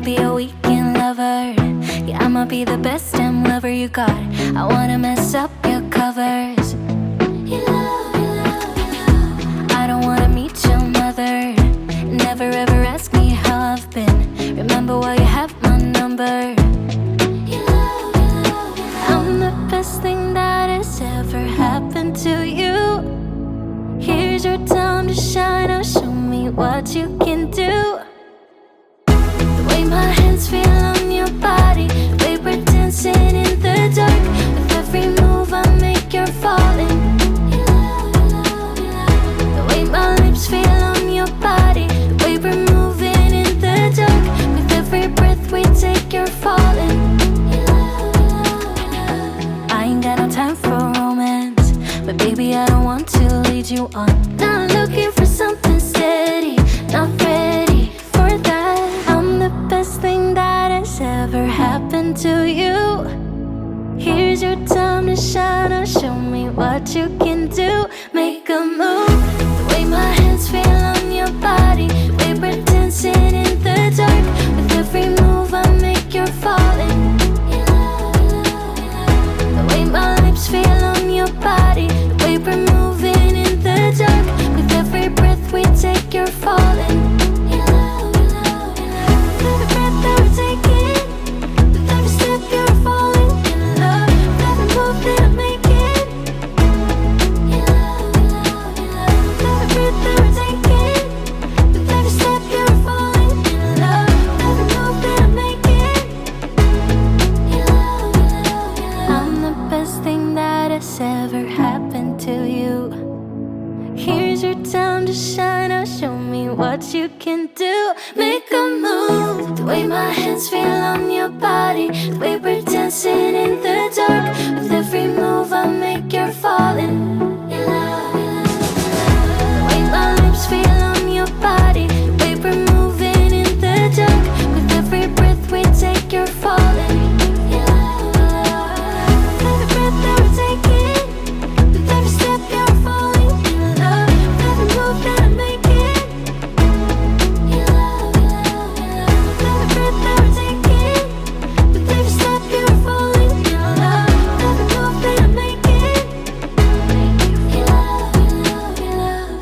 be a weekend lover. Yeah, I'ma be the best damn lover you got. I wanna mess up your covers. I don't wanna meet your mother. Never ever ask me how I've been. Remember why you have my number. I'm the best thing that has ever happened to you. Here's your time to shine. Now show me what you can do. My hands feel on your body. We were dancing in the dark. With every move I make, you're falling. The way my lips feel on your body. The way we're moving in the dark. With every breath we take, you're falling. I ain't got no time for romance, but baby I don't want to lead you on. Not looking for something steady, not ready for that. I'm the best thing that has ever happened to you. Here's your time to shine. Now show me what you can do. Make a move. The way my hands feel on your body. We were dancing in the dark. With every move I make, you're falling. The way my lips feel on your body. The way we're moving in the dark. With every breath we take, you're falling. what you can do. Make a move. The way my hands feel on your body, the way we're dancing in the dark. With every move I make, you're falling in love. The way my lips feel on your body, the way we're moving in the dark. With every breath we take, you're falling in love. With every breath that we're taking, with every step you're falling in love. With every move that I'm making, in love, in love, in love. With every breath that we're taking, with every step you're falling in love. With every move that I'm making, in love, in love, in love.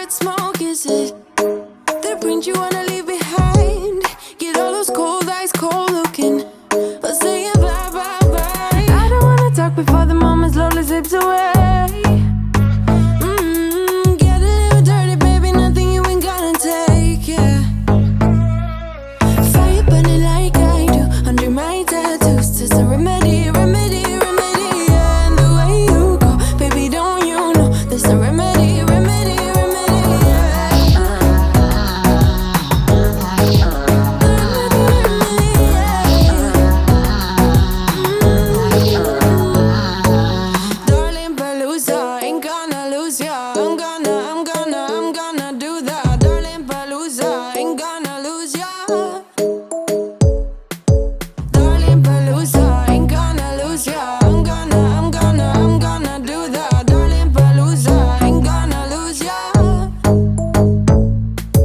cigarette smoke, is it? The print you wanna leave behind. Get all those cold eyes cold looking, but saying bye, bye, bye. I don't wanna talk before the moment slowly slips away. Get a little dirty, baby, nothing you ain't gonna take, yeah. Fire burning like I do under my tattoos. Just a remedy, remedy, remedy, yeah. And the way you go, baby, don't you know there's a remedy, remedy, remedy, yeah. Darling Palooza, ain't gonna lose ya. I'm gonna do that. Darling Palooza, ain't gonna lose ya. Darling Palooza, ain't gonna lose ya. I'm gonna do that. Darling Palooza, ain't gonna lose ya.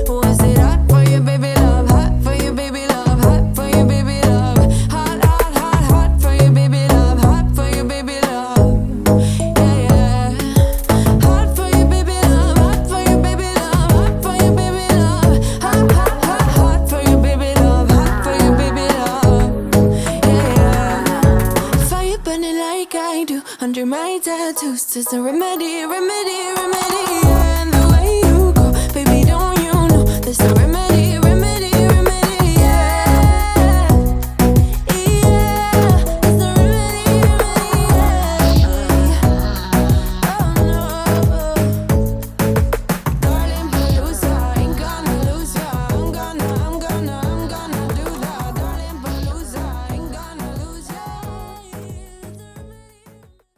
Was it hot for you, baby love? Hot for you, baby love. Hot for you, baby love. Hot, hot, hot, hot for you, baby love. Hot for you, baby love. Yeah, yeah. Hot for you, baby love. Hot for you, baby love. Hot for you, baby love. Hot, hot, hot, hot for you, baby love. Hot for you, baby love. Yeah, yeah. Fire burning like I do under my tattoos. Just a remedy, remedy.